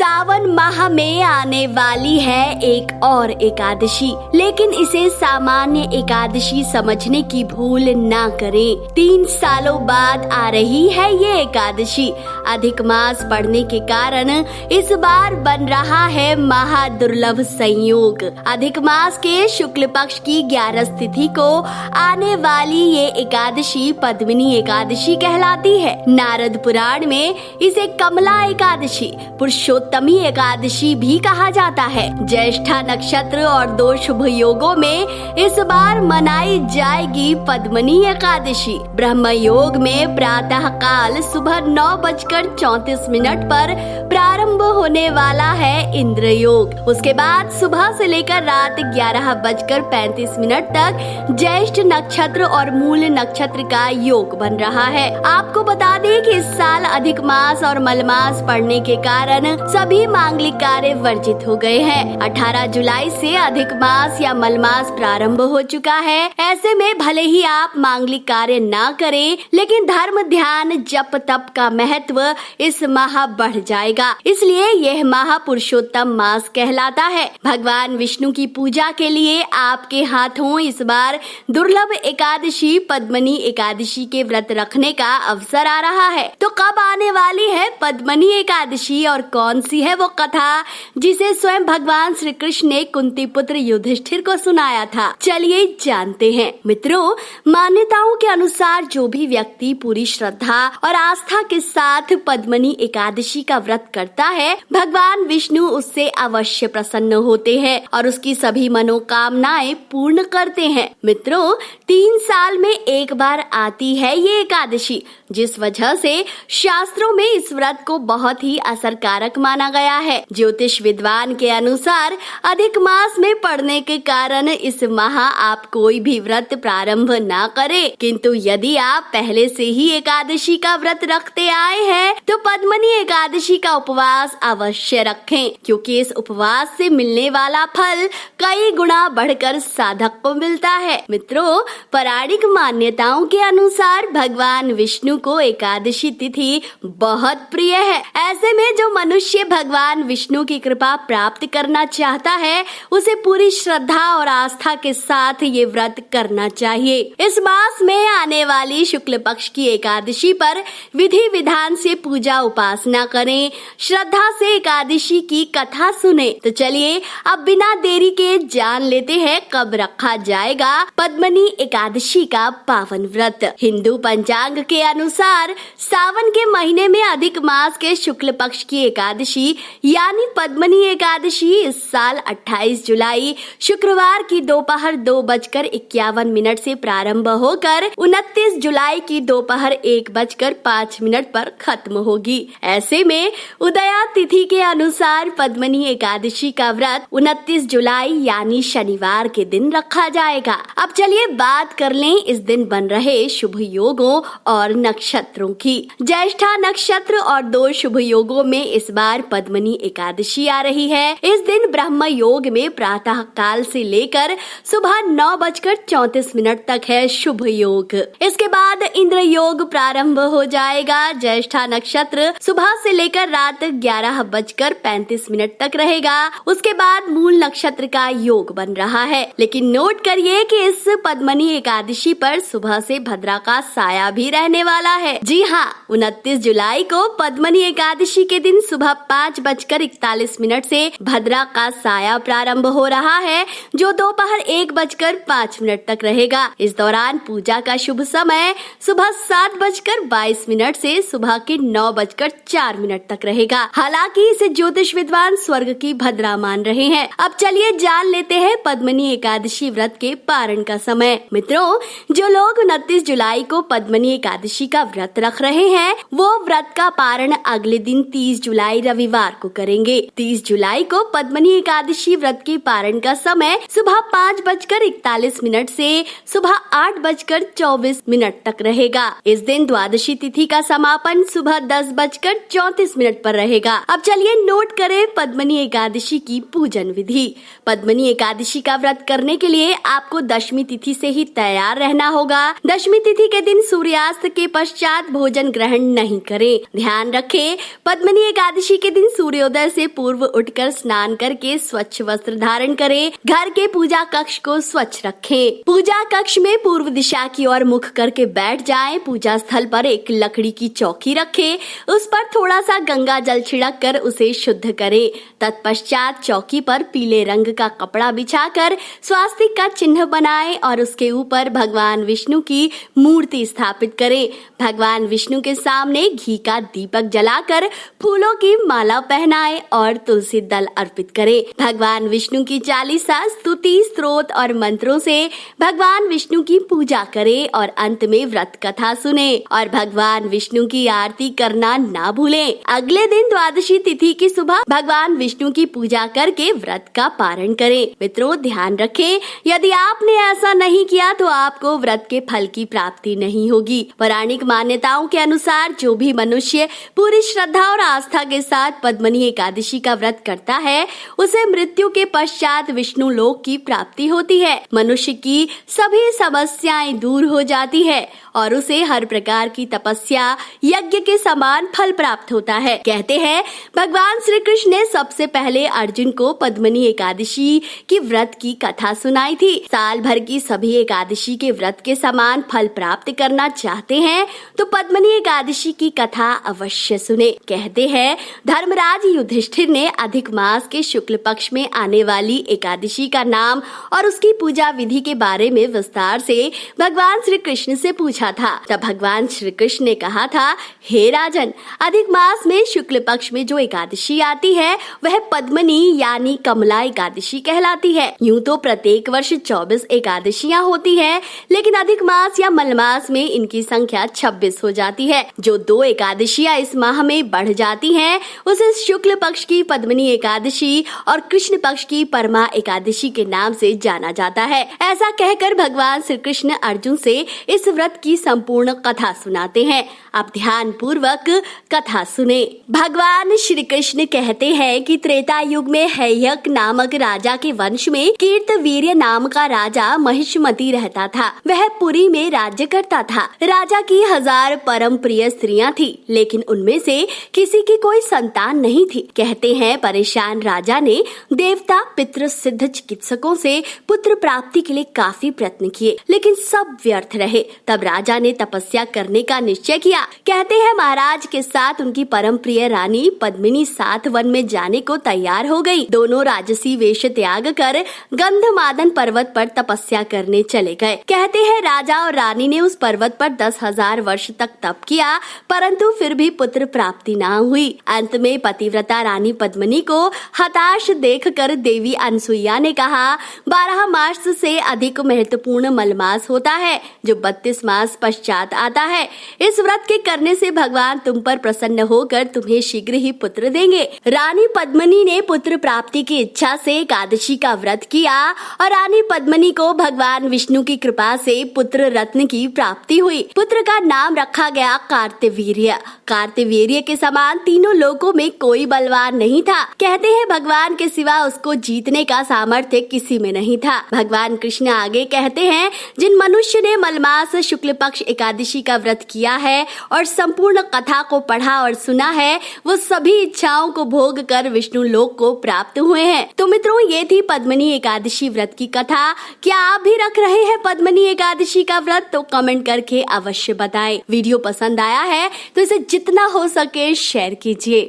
सावन माह में आने वाली है एक और एकादशी, लेकिन इसे सामान्य एकादशी समझने की भूल ना करें। 3 सालों बाद आ रही है ये एकादशी। अधिक मास पड़ने के कारण इस बार बन रहा है महादुर्लभ संयोग। अधिक मास के शुक्ल पक्ष की 11 तिथि को आने वाली ये एकादशी पद्मिनी एकादशी कहलाती है। नारद पुराण में इसे कमला एकादशी, पुरुषोत्तमी एकादशी भी कहा जाता है। ज्येष्ठा नक्षत्र और 2 शुभ योगों में इस बार मनाई जाएगी पद्मिनी एकादशी। ब्रह्म योग में प्रातः काल सुबह 9:34 पर प्रारंभ होने वाला है इंद्र योग। उसके बाद सुबह से लेकर रात 11:35 तक ज्येष्ठ नक्षत्र और मूल नक्षत्र का योग बन रहा है। आपको बता दें कि इस साल अधिक मास और मलमास पड़ने के कारण सभी मांगलिक कार्य वर्जित हो गए हैं। 18 जुलाई से अधिक मास या मलमास प्रारंभ हो चुका है। ऐसे में भले ही आप मांगलिक कार्य ना करें, लेकिन धर्म, ध्यान, जप, तप का महत्व इस माह बढ़ जाएगा। इसलिए यह माह पुरुषोत्तम मास कहलाता है। भगवान विष्णु की पूजा के लिए आपके हाथों इस बार दुर्लभ एकादशी पद्मिनी एकादशी के व्रत रखने का अवसर आ रहा है। तो कब आने वाली है पद्मिनी एकादशी और कौन सी है वो कथा जिसे स्वयं भगवान श्री कृष्ण ने कुंती पुत्र युधिष्ठिर को सुनाया था? चलिए जानते हैं। मित्रों, मान्यताओं के अनुसार जो भी व्यक्ति पूरी श्रद्धा और आस्था के साथ पद्मिनी एकादशी का व्रत करता है, भगवान विष्णु उससे अवश्य प्रसन्न होते हैं और उसकी सभी मनोकामनाएं पूर्ण करते हैं। मित्रों, 3 साल में एक बार आती है ये एकादशी, जिस वजह से शास्त्रों में इस व्रत को बहुत ही असरकारक माना गया है। ज्योतिष विद्वान के अनुसार अधिक मास में पड़ने के कारण इस माह आप कोई भी व्रत प्रारंभ ना करें, किंतु यदि आप पहले से ही एकादशी का व्रत रखते आए हैं तो पद्मिनी एकादशी का उपवास अवश्य रखें, क्योंकि इस उपवास से मिलने वाला फल कई गुना बढ़कर साधक को मिलता है। मित्रों, पौराणिक मान्यताओं के अनुसार भगवान विष्णु को एकादशी तिथि बहुत प्रिय है। ऐसे में जो मनुष्य भगवान विष्णु की कृपा प्राप्त करना चाहता है, उसे पूरी श्रद्धा और आस्था के साथ ये व्रत करना चाहिए। इस मास में आने वाली शुक्ल पक्ष की एकादशी पर विधि विधान से पूजा उपासना करें, श्रद्धा से एकादशी की कथा सुने। तो चलिए अब बिना देरी के जान लेते हैं कब रखा जाएगा पद्मिनी एकादशी का पावन व्रत। हिंदू पंचांग के अनुसार सावन के महीने में अधिक मास के शुक्ल पक्ष की एकादशी यानी पद्मिनी एकादशी इस साल 28 जुलाई शुक्रवार की दोपहर 2:51 से प्रारंभ होकर 29 जुलाई की दोपहर 1:05 पर खत्म होगी। ऐसे में उदया तिथि के अनुसार पद्मिनी एकादशी का व्रत 29 जुलाई यानी शनिवार के दिन रखा जाएगा। अब चलिए बात कर लें इस दिन बन रहे शुभ योगों और नक्षत्रों की। ज्येष्ठा नक्षत्र और 2 शुभ योगों में इस बार पद्मिनी एकादशी आ रही है। इस दिन ब्रह्म योग में प्रातः काल से लेकर सुबह 9:34 तक है शुभ योग। इसके बाद इंद्र योग प्रारंभ हो जाएगा। ज्येष्ठा नक्षत्र सुबह से लेकर रात 11:35 तक रहेगा। उसके बाद मूल नक्षत्र का योग बन रहा है। लेकिन नोट करिए कि इस पद्मिनी एकादशी पर सुबह से भद्रा का साया भी रहने वाला है। जी हाँ, 29 जुलाई को पद्मिनी एकादशी के दिन सुबह 5:41 से भद्रा का साया प्रारंभ हो रहा है, जो दोपहर 1:05 तक रहेगा। इस दौरान पूजा का शुभ समय सुबह 7:22 से सुबह के 9:04 तक रहेगा। हालांकि इसे ज्योतिष विद्वान स्वर्ग की भद्रा मान रहे हैं। अब चलिए जान लेते हैं पद्मिनी एकादशी व्रत के पारण का समय। मित्रों, जो लोग 29 जुलाई को पद्मिनी एकादशी का व्रत रख रहे हैं, वो व्रत का पारण अगले दिन 30 जुलाई रविवार को करेंगे। 30 जुलाई को पद्मिनी एकादशी व्रत के पारण का समय सुबह 5:41 से सुबह 8:24 तक रहेगा। इस दिन द्वादशी तिथि का समापन सुबह 10:34 मिनट पर रहेगा। अब चलिए नोट करें पद्मनी एकादशी की पूजन विधि। पद्मनी एकादशी का व्रत करने के लिए आपको दशमी तिथि से ही तैयार रहना होगा। दशमी तिथि के दिन सूर्यास्त के पश्चात भोजन ग्रहण नहीं करें। ध्यान रखें, पद्मनी एकादशी के दिन सूर्योदय से पूर्व उठकर स्नान करके स्वच्छ वस्त्र धारण करें। घर के पूजा कक्ष को स्वच्छ रखें। पूजा कक्ष में पूर्व दिशा की ओर मुख करके बैठ जाएं। पूजा स्थल पर एक लकड़ी की चौकी रखें। उस पर थोड़ा सा गंगा जल छिड़क कर उसे शुद्ध करें। तत्पश्चात चौकी पर पीले रंग का कपड़ा बिछाकर स्वास्तिक का चिन्ह बनाएं और उसके ऊपर भगवान विष्णु की मूर्ति स्थापित करें। भगवान विष्णु के सामने घी का दीपक जलाकर फूलों की माला पहनाएं और तुलसी दल अर्पित करें। भगवान विष्णु की 40 स्तुति स्तोत्र और मंत्रों से भगवान विष्णु की पूजा करें और अंत में व्रत कथा सुने और भगवान विष्णु की आरती करना ना भूलें। अगले दिन द्वादशी तिथि की सुबह भगवान विष्णु की पूजा करके व्रत का पारण करें। मित्रों, ध्यान रखें, यदि आपने ऐसा नहीं किया तो आपको व्रत के फल की प्राप्ति नहीं होगी। पौराणिक मान्यताओं के अनुसार जो भी मनुष्य पूरी श्रद्धा और आस्था के साथ पद्मनी एकादशी का व्रत करता है उसे मृत्यु के पश्चात विष्णु लोक की प्राप्ति होती है। मनुष्य की सभी समस्याएं दूर हो जाती है और उसे हर प्रकार की तपस्या यज्ञ के समान फल प्राप्त होता है। कहते हैं भगवान श्री कृष्ण ने सबसे पहले अर्जुन को पद्मनी एकादशी की व्रत की कथा सुनाई थी। साल भर की सभी एकादशी के व्रत के समान फल प्राप्त करना चाहते हैं तो पद्मनी एकादशी की कथा अवश्य सुने। कहते हैं धर्मराज युधिष्ठिर ने अधिक मास के शुक्ल पक्ष में आने वाली एकादशी का नाम और उसकी पूजा विधि के बारे में विस्तार से भगवान श्री कृष्ण से पूछा था। तब भगवान श्री कृष्ण ने कहा था, हे राजन, अधिक मास में शुक्ल पक्ष में जो एकादशी आती है वह पद्मनी यानी कमला एकादशी कहलाती है। यूं तो प्रत्येक वर्ष 24 एकादशियां होती है, लेकिन अधिक मास या मलमास में इनकी संख्या 26 हो जाती है। जो 2 एकादशियां इस माह में बढ़ जाती हैं, उसे शुक्ल पक्ष की पद्मनी एकादशी और कृष्ण पक्ष की परमा एकादशी के नाम से जाना जाता है। ऐसा कहकर भगवान श्री कृष्ण अर्जुन से इस व्रत की संपूर्ण कथा सुनाते हैं। आप ध्यान पूर्वक कथा सुने। भगवान श्री कृष्ण कहते हैं कि त्रेता युग में हैयक नामक राजा के वंश में कीर्तवीर्य नाम का राजा महिष्मति रहता था। वह पुरी में राज्य करता था। राजा की 1000 परम प्रिय स्त्रियां थी, लेकिन उनमें से किसी की कोई संतान नहीं थी। कहते हैं परेशान राजा ने देवता पितृ सिद्ध चिकित्सकों से पुत्र प्राप्ति के लिए काफी प्रयत्न किए, लेकिन सब व्यर्थ रहे। तब राजा ने तपस्या करने का निश्चय किया। कहते हैं महाराज के साथ उनकी परम प्रिय रानी पद्मिनी साथ वन में जाने को तैयार हो गई। दोनों राजसी वेश त्याग कर गंधमादन पर्वत पर तपस्या करने चले गए। कहते हैं राजा और रानी ने उस पर्वत पर 10,000 वर्ष तक तप किया, परंतु फिर भी पुत्र प्राप्ति न हुई। अंत में पतिव्रता रानी पद्मिनी को हताश देखकर देवी अनसुईया ने कहा, 12 मास से अधिक महत्वपूर्ण मलमास होता है जो 32 मास पश्चात आता है। इस व्रत के करने से भगवान तुम पर प्रसन्न होकर तुम्हें शीघ्र ही पुत्र देंगे। रानी पद्मिनी ने पुत्र प्राप्ति की इच्छा से एकादशी का व्रत किया और रानी पद्मिनी को भगवान विष्णु की कृपा से पुत्र रत्न की प्राप्ति हुई। पुत्र का नाम रखा गया कार्तवीर्य। कार्तवीर्य के समान तीनों लोकों में कोई बलवान नहीं था। कहते हैं भगवान के सिवा उसको जीतने का सामर्थ्य किसी में नहीं था। भगवान कृष्ण आगे कहते हैं, जिन मनुष्य ने मलमास शुक्ल पक्ष एकादशी का व्रत किया है और संपूर्ण कथा को पढ़ा और सुना है, वो सभी इच्छाओं को भोग कर विष्णु लोक को प्राप्त हुए हैं। तो मित्रों, ये थी पद्मनी एकादशी व्रत की कथा। क्या आप भी रख रहे हैं पद्मनी एकादशी का व्रत? तो कमेंट करके अवश्य बताएं। वीडियो पसंद आया है तो इसे जितना हो सके शेयर कीजिए।